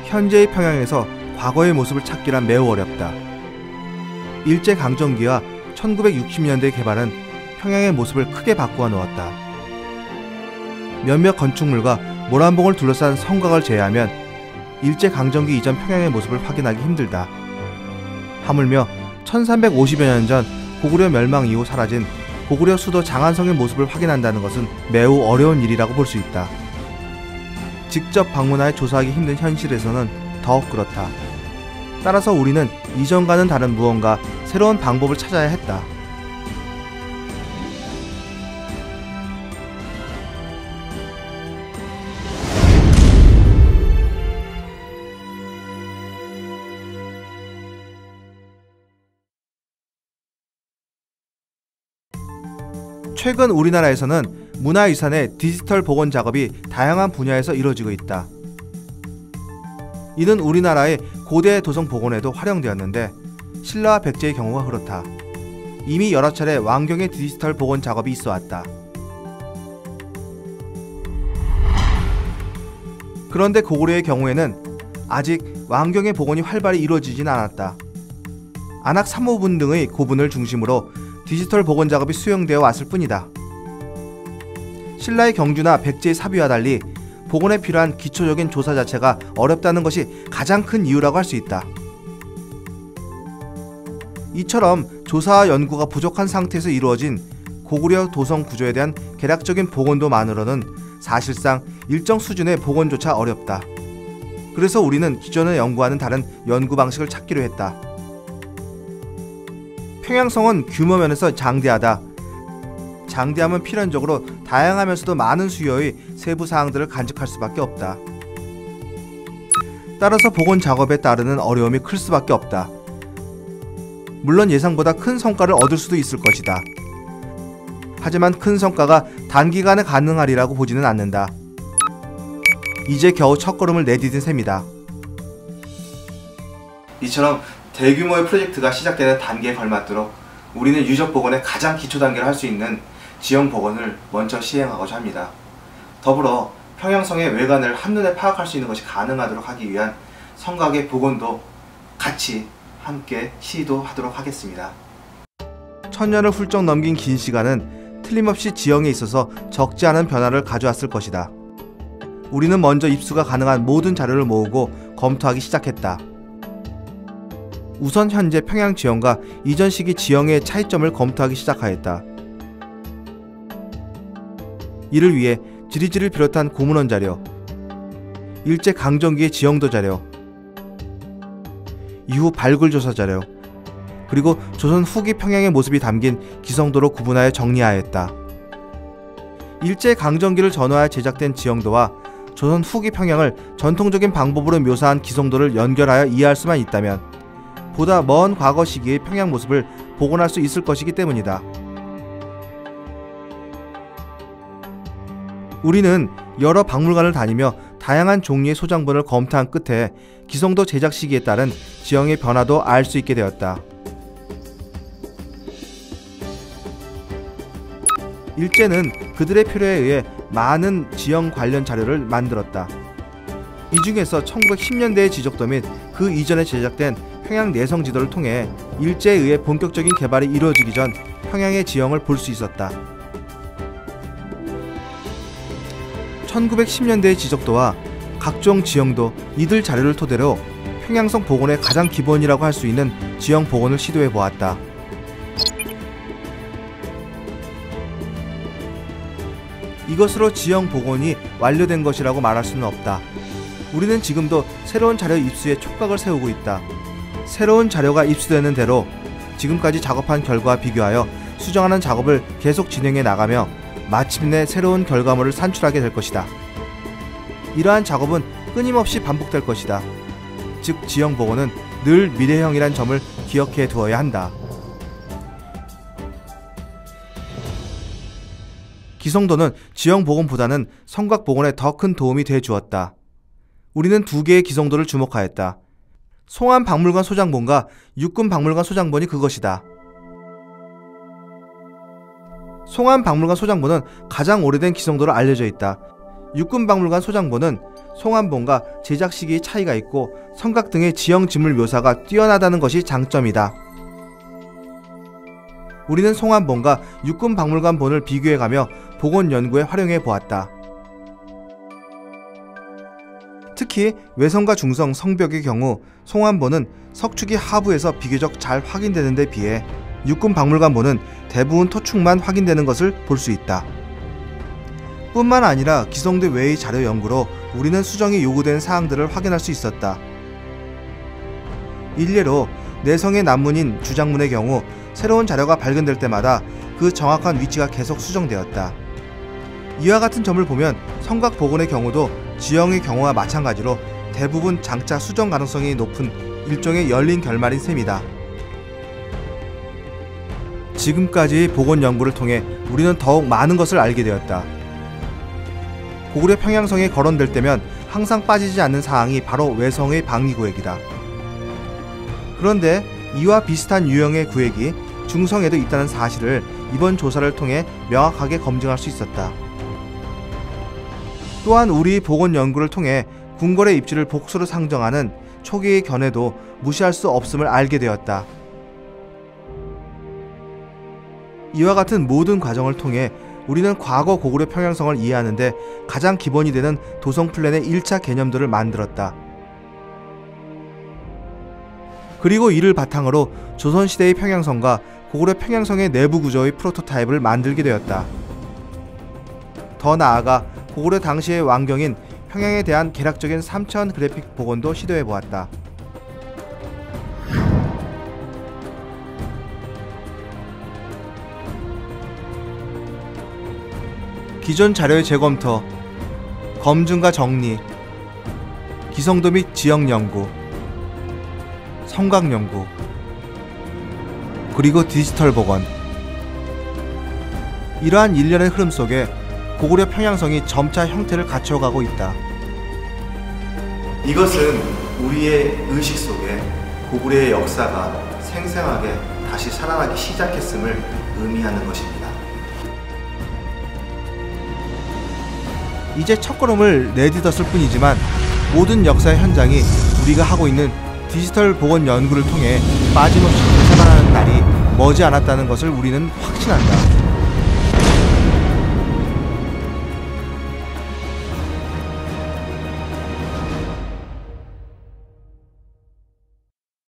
현재의 평양에서 과거의 모습을 찾기란 매우 어렵다. 일제강점기와 1960년대 개발은 평양의 모습을 크게 바꾸어 놓았다. 몇몇 건축물과 모란봉을 둘러싼 성곽을 제외하면 일제강점기 이전 평양의 모습을 확인하기 힘들다. 하물며 1350여 년 전 고구려 멸망 이후 사라진 고구려 수도 장안성의 모습을 확인한다는 것은 매우 어려운 일이라고 볼 수 있다. 직접 방문하여 조사하기 힘든 현실에서는 더욱 그렇다. 따라서 우리는 이전과는 다른 무언가 새로운 방법을 찾아야 했다. 최근 우리나라에서는 문화유산의 디지털 복원 작업이 다양한 분야에서 이루어지고 있다. 이는 우리나라의 고대 도성 복원에도 활용되었는데 신라와 백제의 경우가 그렇다. 이미 여러 차례 왕경의 디지털 복원 작업이 있어 왔다. 그런데 고구려의 경우에는 아직 왕경의 복원이 활발히 이루어지진 않았다. 안악 사모분 등의 고분을 중심으로 디지털 복원 작업이 수행되어 왔을 뿐이다. 신라의 경주나 백제의 사비와 달리 복원에 필요한 기초적인 조사 자체가 어렵다는 것이 가장 큰 이유라고 할 수 있다. 이처럼 조사와 연구가 부족한 상태에서 이루어진 고구려 도성 구조에 대한 개략적인 복원도만으로는 사실상 일정 수준의 복원조차 어렵다. 그래서 우리는 기존에 연구하는 다른 연구 방식을 찾기로 했다. 평양성은 규모 면에서 장대하다. 장대함은 필연적으로 다양하면서도 많은 수요의 세부 사항들을 간직할 수밖에 없다. 따라서 복원 작업에 따르는 어려움이 클 수밖에 없다. 물론 예상보다 큰 성과를 얻을 수도 있을 것이다. 하지만 큰 성과가 단기간에 가능하리라고 보지는 않는다. 이제 겨우 첫걸음을 내디딘 셈이다. 이처럼 대규모의 프로젝트가 시작되는 단계에 걸맞도록 우리는 유적 복원의 가장 기초 단계를 할 수 있는 지형 복원을 먼저 시행하고자 합니다. 더불어 평양성의 외관을 한눈에 파악할 수 있는 것이 가능하도록 하기 위한 성곽의 복원도 같이 함께 시도하도록 하겠습니다. 1000년을 훌쩍 넘긴 긴 시간은 틀림없이 지형에 있어서 적지 않은 변화를 가져왔을 것이다. 우리는 먼저 입수가 가능한 모든 자료를 모으고 검토하기 시작했다. 우선 현재 평양 지형과 이전 시기 지형의 차이점을 검토하기 시작하였다. 이를 위해 지리지를 비롯한 고문원 자료, 일제강점기의 지형도 자료, 이후 발굴조사 자료, 그리고 조선 후기 평양의 모습이 담긴 기성도로 구분하여 정리하였다. 일제강점기를 전후하여 제작된 지형도와 조선 후기 평양을 전통적인 방법으로 묘사한 기성도를 연결하여 이해할 수만 있다면 보다 먼 과거 시기의 평양 모습을 복원할 수 있을 것이기 때문이다. 우리는 여러 박물관을 다니며 다양한 종류의 소장본을 검토한 끝에 기성도 제작 시기에 따른 지형의 변화도 알 수 있게 되었다. 일제는 그들의 필요에 의해 많은 지형 관련 자료를 만들었다. 이 중에서 1910년대에 지적도 및 그 이전에 제작된 평양 내성 지도를 통해 일제에 의해 본격적인 개발이 이루어지기 전 평양의 지형을 볼 수 있었다. 1910년대의 지적도와 각종 지형도 이들 자료를 토대로 평양성 복원의 가장 기본이라고 할 수 있는 지형 복원을 시도해 보았다. 이것으로 지형 복원이 완료된 것이라고 말할 수는 없다. 우리는 지금도 새로운 자료 입수에 촉각을 세우고 있다. 새로운 자료가 입수되는 대로 지금까지 작업한 결과와 비교하여 수정하는 작업을 계속 진행해 나가며 마침내 새로운 결과물을 산출하게 될 것이다. 이러한 작업은 끊임없이 반복될 것이다. 즉 지형 복원은 늘 미래형이란 점을 기억해 두어야 한다. 기성도는 지형 복원보다는 성곽 복원에 더 큰 도움이 돼 주었다. 우리는 두 개의 기성도를 주목하였다. 송암박물관 소장본과 육군박물관 소장본이 그것이다. 송암박물관 소장본은 가장 오래된 기성도로 알려져 있다. 육군박물관 소장본은 송환본과 제작 시기의 차이가 있고 성곽 등의 지형 지물 묘사가 뛰어나다는 것이 장점이다. 우리는 송환본과 육군박물관본을 비교해가며 복원 연구에 활용해 보았다. 특히 외성과 중성 성벽의 경우 송환본은 석축이 하부에서 비교적 잘 확인되는 데 비해 육군박물관본은 대부분 토축만 확인되는 것을 볼 수 있다. 뿐만 아니라 기성대 외의 자료 연구로 우리는 수정이 요구된 사항들을 확인할 수 있었다. 일례로 내성의 남문인 주장문의 경우 새로운 자료가 발견될 때마다 그 정확한 위치가 계속 수정되었다. 이와 같은 점을 보면 성곽 복원의 경우도 지형의 경우와 마찬가지로 대부분 장차 수정 가능성이 높은 일종의 열린 결말인 셈이다. 지금까지 복원 연구를 통해 우리는 더욱 많은 것을 알게 되었다. 고구려 평양성에 거론될 때면 항상 빠지지 않는 사항이 바로 외성의 방위구획이다. 그런데 이와 비슷한 유형의 구획이 중성에도 있다는 사실을 이번 조사를 통해 명확하게 검증할 수 있었다. 또한 우리 복원 연구를 통해 궁궐의 입지를 복수로 상정하는 초기의 견해도 무시할 수 없음을 알게 되었다. 이와 같은 모든 과정을 통해 우리는 과거 고구려 평양성을 이해하는데 가장 기본이 되는 도성 플랜의 1차 개념들을 만들었다. 그리고 이를 바탕으로 조선시대의 평양성과 고구려 평양성의 내부 구조의 프로토타입을 만들게 되었다. 더 나아가 고구려 당시의 왕경인 평양에 대한 개략적인 3차원 그래픽 복원도 시도해보았다. 기존 자료의 재검토, 검증과 정리, 기성도 및 지형 연구, 성곽 연구, 그리고 디지털 복원. 이러한 일련의 흐름 속에 고구려 평양성이 점차 형태를 갖춰가고 있다. 이것은 우리의 의식 속에 고구려의 역사가 생생하게 다시 살아나기 시작했음을 의미하는 것입니다. 이제 첫걸음을 내딛었을 뿐이지만 모든 역사의 현장이 우리가 하고 있는 디지털 복원 연구를 통해 빠짐없이 되살아나는 날이 머지 않았다는 것을 우리는 확신한다.